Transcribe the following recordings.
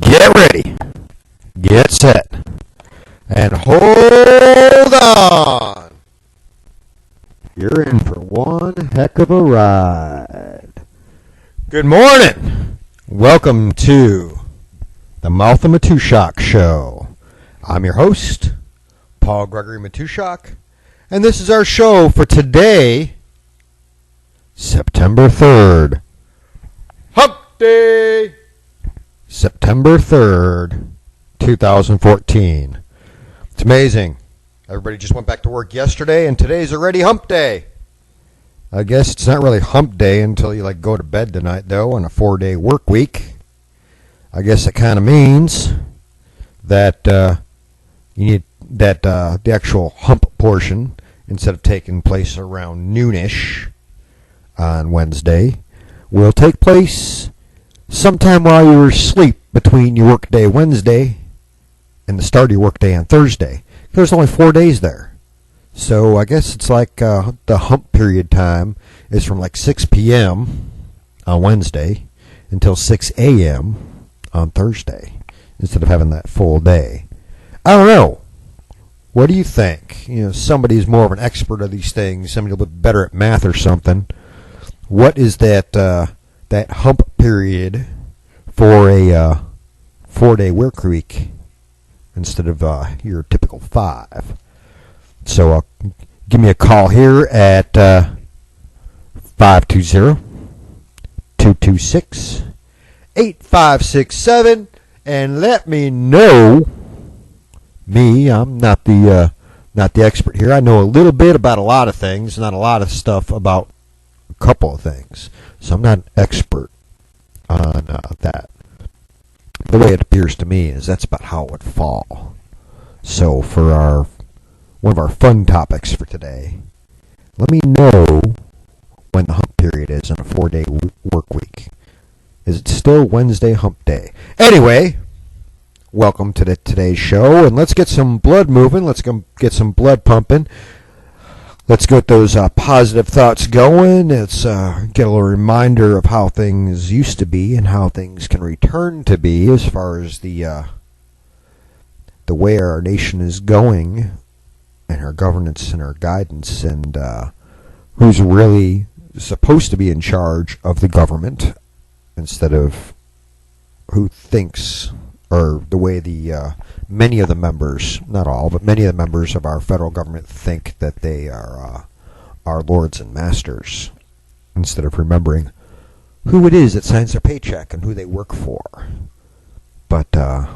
Get ready, get set, and hold on. You're in for one heck of a ride. Good morning. Welcome to the Mouth of Matuszak Show. I'm your host, Paul-Gregory Matuszak, and this is our show for today, September 3rd. Hump Day! September 3rd, 2014. It's amazing. Everybody just went back to work yesterday, and today's already hump day. I guess it's not really hump day until you go to bed tonight, though, on a 4-day work week. I guess it kind of means that you need that the actual hump portion, instead of taking place around noonish on Wednesday, will take place sometime while you were asleep between your workday Wednesday and the start of your workday on Thursday. There's only 4 days there. So I guess it's like the hump period time is from 6 p.m. on Wednesday until 6 a.m. on Thursday, instead of having that full day. I don't know. What do you think? Somebody's more of an expert of these things, somebody a little bit better at math or something. What is that hump period for a 4-day work week instead of your typical 5? So give me a call here at 520-226-8567 and let me know. I'm not the expert here. I know a little bit about a lot of things, not a lot of stuff about a couple of things. So I'm not an expert on that. The way it appears to me is that's about how it would fall. So for one of our fun topics for today, let me know when the hump period is on a 4-day work week. Is it still Wednesday hump day? Anyway, welcome to today's show, and let's get some blood moving. Let's get some blood pumping. Let's get those positive thoughts going. Let's get a little reminder of how things used to be and how things can return to be as far as the way our nation is going and our governance and our guidance and who's really supposed to be in charge of the government instead of who thinks, or the way many of the members, not all, but many of the members of our federal government think that they are our lords and masters, instead of remembering who it is that signs their paycheck and who they work for. But kind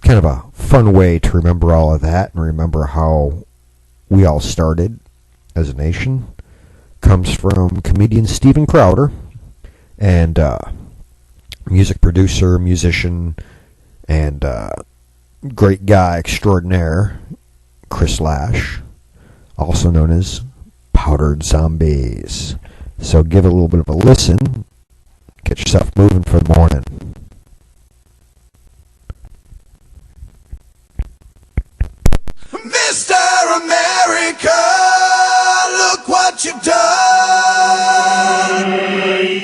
of a fun way to remember all of that and remember how we all started as a nation comes from comedian Steven Crowder and music producer, musician, and great guy extraordinaire, Chris Lash, also known as Powdered Zombies. So give it a little bit of a listen. Get yourself moving for the morning. Mr. America, look what you've done.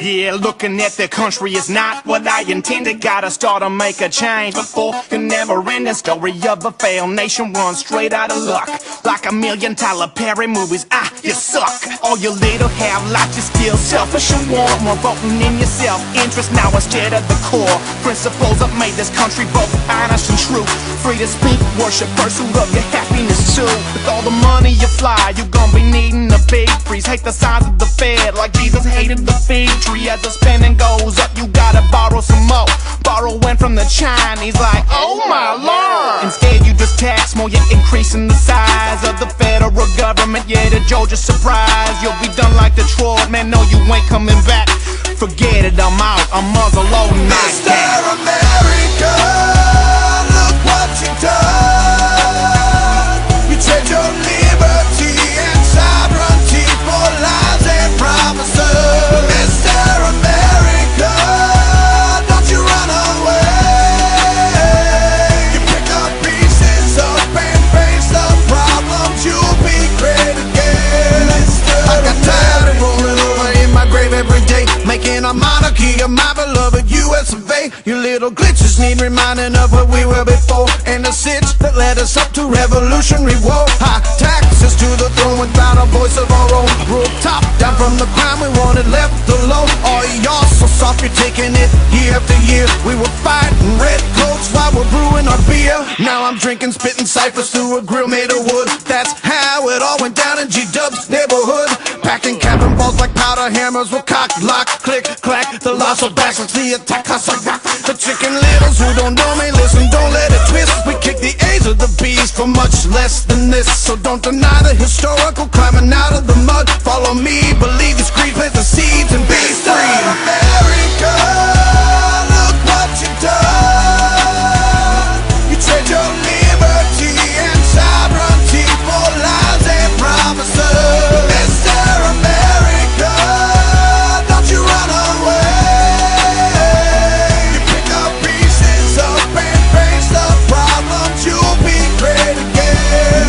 Yeah, looking at the country is not what I intended. Gotta start to make a change before the never-ending story of a failed nation runs straight out of luck. Like $1 million Tyler Perry movies, you suck. All you little have life is still selfish and want more voting in your self-interest now instead of the core principles that made this country both honest and true. Free to speak, worship, pursuit of your happiness too. With all the money you fly, you gon' be needing a big freeze. Hate the size of the Fed like Jesus hated the fig tree. As the spending goes up, you gotta borrow some more. Borrowing from the Chinese like, oh my lord. Instead you just tax more, you're increasing the size of the federal government. Yeah, the Georgia surprise. You'll be done like Detroit, man, no you ain't coming back. Forget it, I'm out, I'm muzzle loading. Mr. America, look what you've done. You trade your liberty and sovereignty for lies and promises. Mr. America, don't you run away. You pick up pieces up and face the problems, you'll be great again. I got tired of rolling over in my grave every day, making a monarchy of my beloved say your little glitches need reminding of what we were before, and the sitch that led us up to revolutionary war. High taxes to the throne without a voice of our own. Rule top down from the crime we wanted left alone. Oh, y'all so soft, you're taking it year after year. We were fighting red coats while we're brewing our beer. Now I'm drinking, spitting ciphers through a grill made of wood. That's how it all went down in G-Dub's neighborhood. Packing cabin balls like powder hammers with cock, lock, click, clack. The loss of backs like the attack. The chicken littles who don't know me, listen, don't let it twist. We kick the A's of the B's for much less than this. So don't deny the historical climbing out of the mud. Follow me, believe this creed, plant the seeds and be free. America, look what you've done. You trade your liberty and sovereignty for lies and promises. Mr. America, don't you run away. You pick up pieces up and face the problems, you'll be great again.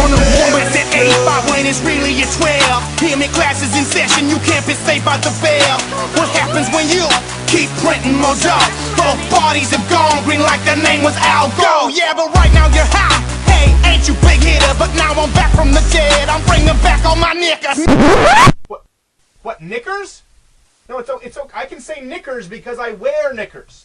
On the woman at 85 when it's really a 12. Hear me, classes in session, you can't be safe out the veil. What happens when you keep printing more dough? Both parties have gone green like their name was Al Gore. Yeah, but right now you're high. Hey, ain't you big hitter? But now I'm back from the dead. I'm bringing back all my knickers. What, knickers? No, it's okay. I can say knickers because I wear knickers.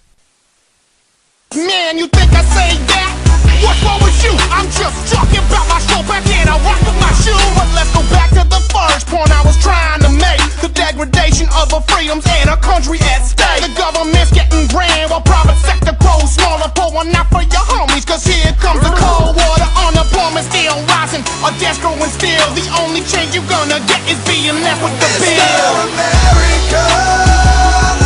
Man, you think I say that? What's wrong with you? I'm just talking about my show back and I rock with my shoe. But let's go back to the first point I was trying to make. The degradation of our freedoms and our country at stake. The government's getting grand while private sector grows smaller. Pour one out for your homies, cause here comes the cold water. Unemployment still rising, our debt's growing still. The only change you're gonna get is being left with the bill. Mr. America,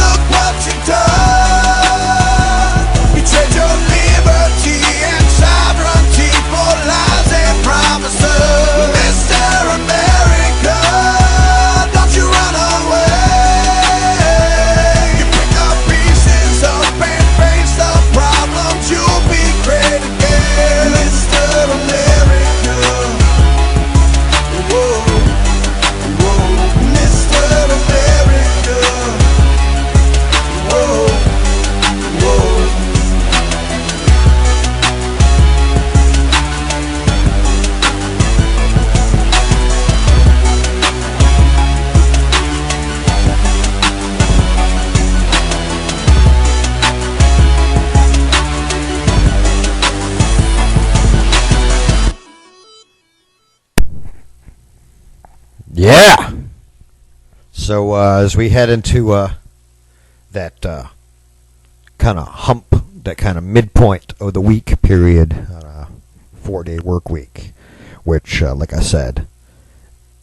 look what you've done. You trade your liberty and sovereignty for lies and promises. Mr. America, don't you run away. You pick up pieces up and face the problems, you'll be great again. Mr. America, whoa, whoa. Mr. America, whoa, whoa. Yeah. So as we head into that kind of hump, that kind of midpoint of the week period, 4-day work week, which, like I said,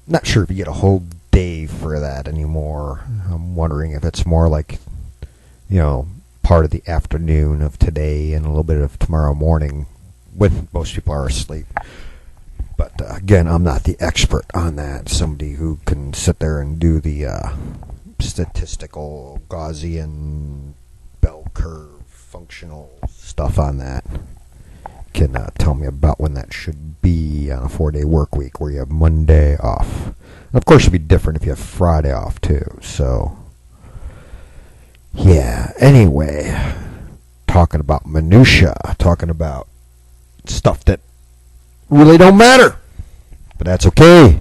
not sure if you get a whole day for that anymore. I'm wondering if it's more like, part of the afternoon of today and a little bit of tomorrow morning when most people are asleep. But again, I'm not the expert on that. Somebody who can sit there and do the statistical Gaussian bell curve functional stuff on that can tell me about when that should be on a 4-day work week where you have Monday off. And of course, it'd be different if you have Friday off too. So, yeah. Anyway, talking about minutia, talking about stuff that really don't matter, but that's okay.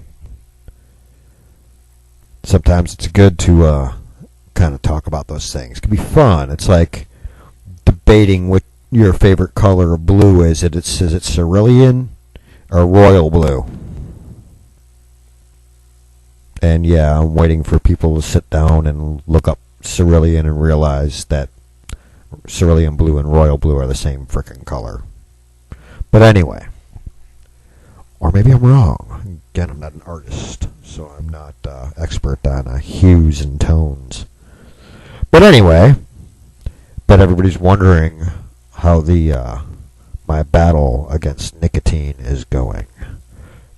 Sometimes it's good to kind of talk about those things. It can be fun. It's like debating what your favorite color of blue is. Is it cerulean or royal blue? And yeah, I'm waiting for people to sit down and look up cerulean and realize that cerulean blue and royal blue are the same frickin' color. But anyway. Or maybe I'm wrong. Again, I'm not an artist, so I'm not expert on hues and tones. But anyway, everybody's wondering how the my battle against nicotine is going.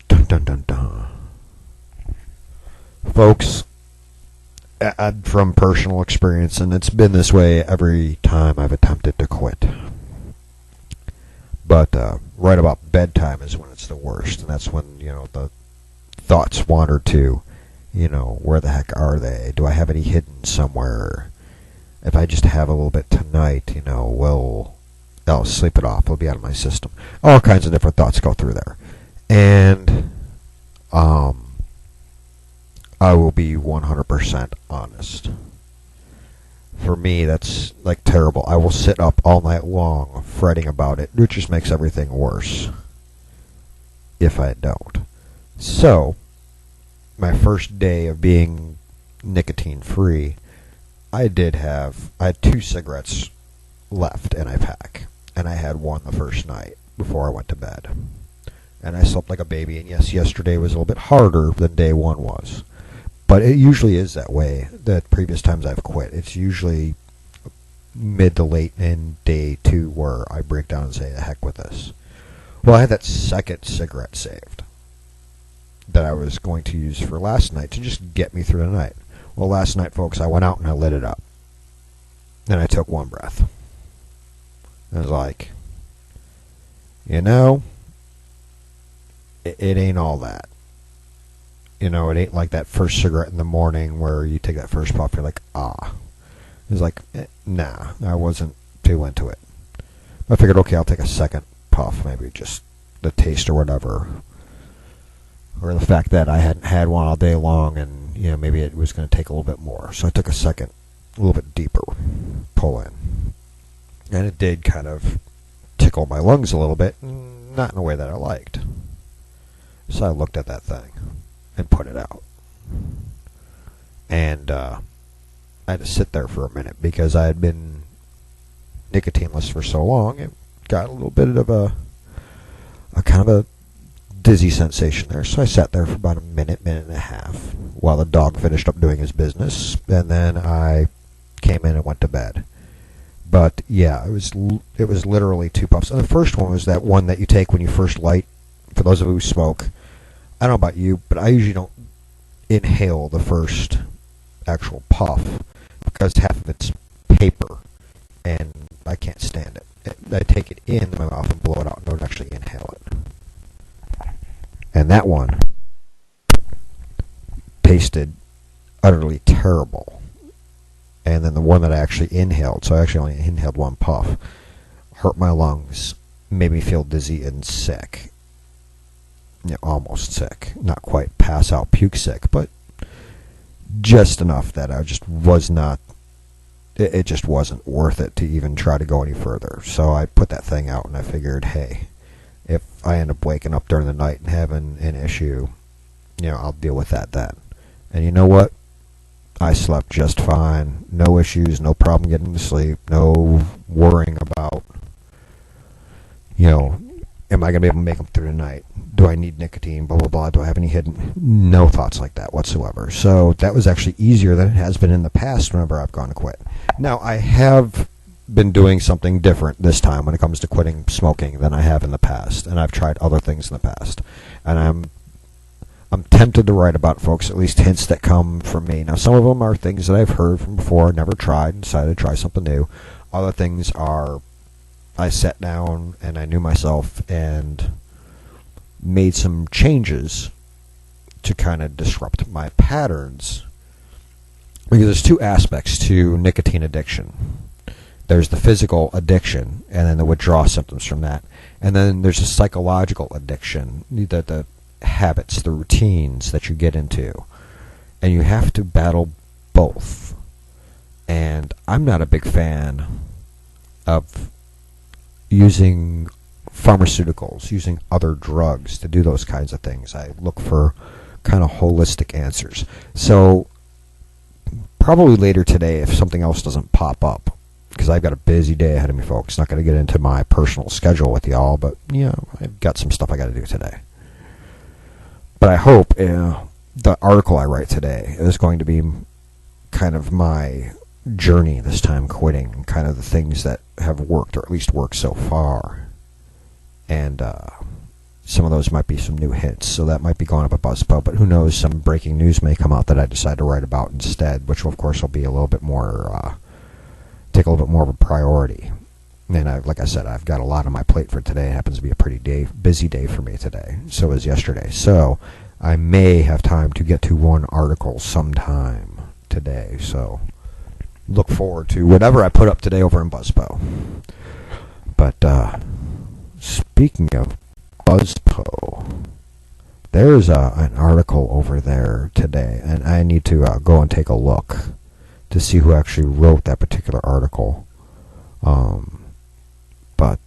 Dun dun dun dun. Folks, from personal experience, and it's been this way every time I've attempted to quit. But right about bedtime is when it's the worst, and that's when the thoughts wander to, where the heck are they? Do I have any hidden somewhere? if I just have a little bit tonight, I'll sleep it off. It'll be out of my system. All kinds of different thoughts go through there. And I will be 100% honest. For me, that's like terrible. I will sit up all night long fretting about it, which just makes everything worse if I don't. So, my first day of being nicotine-free, I had 2 cigarettes left in my pack, and I had one the first night before I went to bed. And I slept like a baby, and yes, yesterday was a little bit harder than day 1 was. But it usually is that way, the previous times I've quit. It's usually mid to late in day 2 where I break down and say, the heck with this. Well, I had that second cigarette saved that I was going to use for last night to just get me through the night. Well, last night, folks, I went out and I lit it up. Then I took one breath. I was like, it ain't all that. It ain't like that first cigarette in the morning where you take that first puff, you're like, ah. It was like, nah, I wasn't too into it. I figured, okay, I'll take a second puff, maybe just the taste or whatever. Or the fact that I hadn't had one all day long and, maybe it was going to take a little bit more. So I took a second, a little bit deeper pull in. And it did kind of tickle my lungs a little bit, not in a way that I liked. So I looked at that thing and put it out. And I had to sit there for a minute because I had been nicotineless for so long. It got a little bit of a kind of a dizzy sensation there. So I sat there for about a minute and a half while the dog finished up doing his business. And then I came in and went to bed. But yeah, it was literally 2 puffs. And the first one was that one that you take when you first light. For those of you who smoke, I don't know about you, but I usually don't inhale the first actual puff because half of it's paper and I can't stand it. I take it in my mouth and blow it out and don't actually inhale it. And that one tasted utterly terrible. And then the one that I actually inhaled, so I actually only inhaled 1 puff, hurt my lungs, made me feel dizzy and sick. Almost sick. Not quite pass out, puke sick, but just enough that I just was not, it just wasn't worth it to even try to go any further. So I put that thing out and I figured, hey, if I end up waking up during the night and having an issue, I'll deal with that then. And you know what? I slept just fine. No issues, no problem getting to sleep, no worrying about, am I going to be able to make them through the night? Do I need nicotine? Blah, blah, blah. Do I have any hidden? No thoughts like that whatsoever. So that was actually easier than it has been in the past whenever I've gone to quit. Now, I have been doing something different this time when it comes to quitting smoking than I have in the past. And I've tried other things in the past. And I'm tempted to write about, folks, at least hints that come from me. Now, some of them are things that I've heard from before, never tried, and decided to try something new. Other things are I sat down and I knew myself and made some changes to kind of disrupt my patterns. Because there's 2 aspects to nicotine addiction. There's the physical addiction and then the withdrawal symptoms from that. And then there's a psychological addiction, the habits, the routines that you get into. And you have to battle both. And I'm not a big fan of using pharmaceuticals, using other drugs to do those kinds of things. I look for kind of holistic answers. So probably later today, if something else doesn't pop up, because I've got a busy day ahead of me, folks. Not going to get into my personal schedule with y'all, but I've got some stuff I got to do today. But I hope the article I write today is going to be kind of my journey this time quitting, kind of the things that have worked, or at least worked so far. And some of those might be some new hits, so that might be going up a buzzsprout, but who knows, some breaking news may come out that I decide to write about instead, which of course will be a little bit more, take a little bit more of a priority. And like I said, I've got a lot on my plate for today. It happens to be a pretty busy day for me today. So was yesterday. So I may have time to get to one article sometime today. So look forward to whatever I put up today over in BuzzPo. But speaking of BuzzPo, there's an article over there today, and I need to go and take a look to see who actually wrote that particular article. But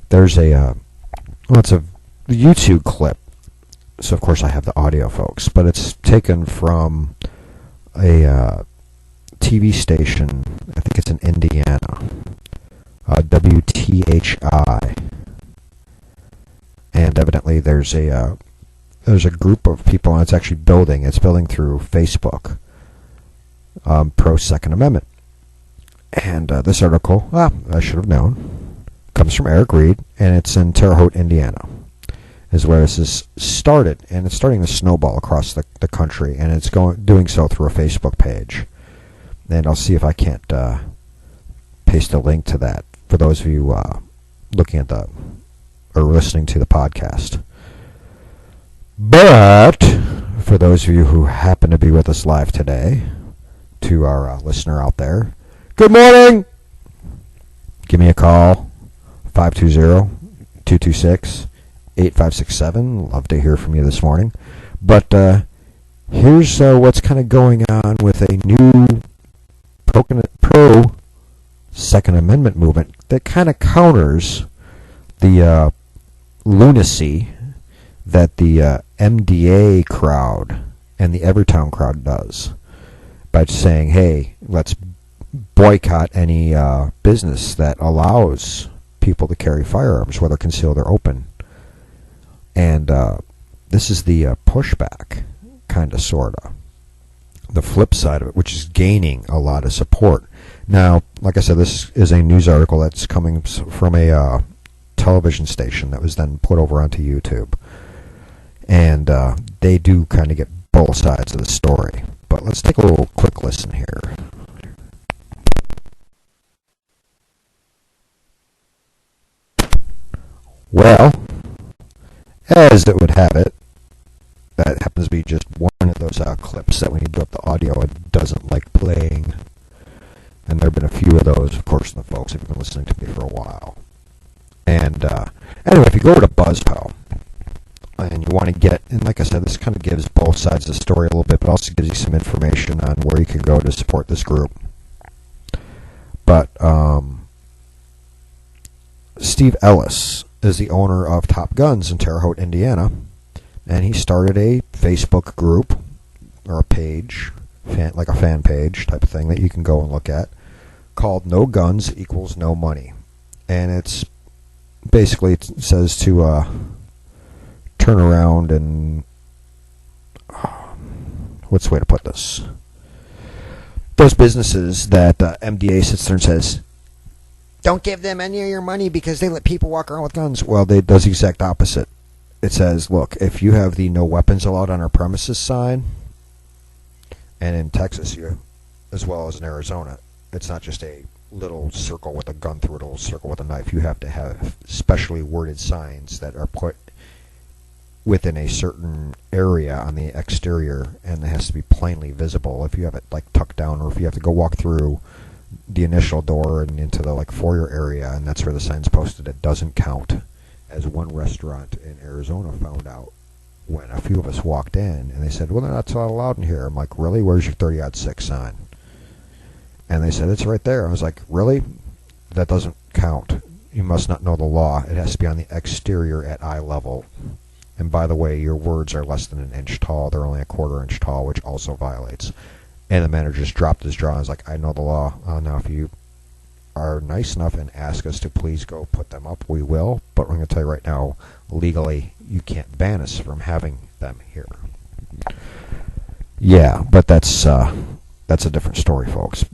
there's it's a YouTube clip. So of course I have the audio, folks, but it's taken from a TV station. I think it's in Indiana, WTHI, and evidently there's a group of people, and it's actually building. It's building through Facebook, pro Second Amendment. And this article, I should have known, comes from Eric Reed, and it's in Terre Haute, Indiana, is where this is started, and it's starting to snowball across the country, and it's doing so through a Facebook page. And I'll see if I can't paste a link to that for those of you looking at or listening to the podcast. But for those of you who happen to be with us live today, to our listener out there, good morning. Give me a call, 520-226-8567. Love to hear from you this morning. But here's what's kind of going on with a new pro Second Amendment movement that kind of counters the lunacy that the MDA crowd and the Everytown crowd does by saying, hey, let's boycott any business that allows people to carry firearms, whether concealed or open. And this is the pushback, kind of, sort of. The flip side of it, which is gaining a lot of support. Now, like I said, this is a news article that's coming from a television station that was then put over onto YouTube. And they do kind of get both sides of the story. But let's take a little quick listen here. Well, as it would have it, that happens to be just one of those clips that when you do up the audio, it doesn't like playing. And there have been a few of those, of course, the folks have been listening to me for a while. And anyway, if you go over to BuzzPo, and you want to get, and like I said, this kind of gives both sides of the story a little bit, but also gives you some information on where you can go to support this group. But Steve Ellis is the owner of Top Guns in Terre Haute, Indiana, and he started a Facebook group, or a page, like a fan page type of thing that you can go and look at, called No Guns Equals No Money. And it's basically, it says to turn around and, what's the way to put this? Those businesses that MDA sits there and says, don't give them any of your money because they let people walk around with guns. Well, it does the exact opposite. It says, look, if you have the no weapons allowed on our premises sign, and in Texas, as well as in Arizona, it's not just a little circle with a gun through it, a little circle with a knife. You have to have specially worded signs that are put within a certain area on the exterior, and it has to be plainly visible. If you have it like tucked down, or if you have to go walk through the initial door and into the like foyer area, and that's where the sign's posted, it doesn't count. As one restaurant in Arizona found out when a few of us walked in, and they said, well, they're not allowed in here. I'm like, really? Where's your 30-06 sign? And they said, it's right there. I was like, really? That doesn't count. You must not know the law. It has to be on the exterior at eye level. And by the way, your words are less than an inch tall. They're only a quarter inch tall, which also violates. And the manager just dropped his jaw and was like, I know the law. Now, if you are nice enough and ask us to please go put them up, we will. But I'm going to tell you right now, legally, you can't ban us from having them here. Yeah, but that's a different story, folks.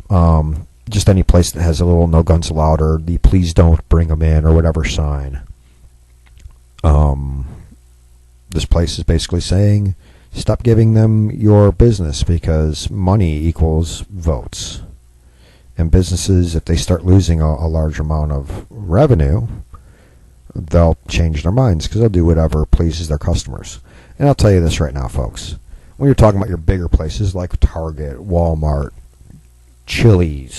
Just any place that has a little no guns allowed, or the please don't bring them in, or whatever sign. This place is basically saying, stop giving them your business because money equals votes. And businesses, if they start losing a large amount of revenue, they'll change their minds because they'll do whatever pleases their customers. And I'll tell you this right now, folks. when you're talking about your bigger places like Target, Walmart, Chili's,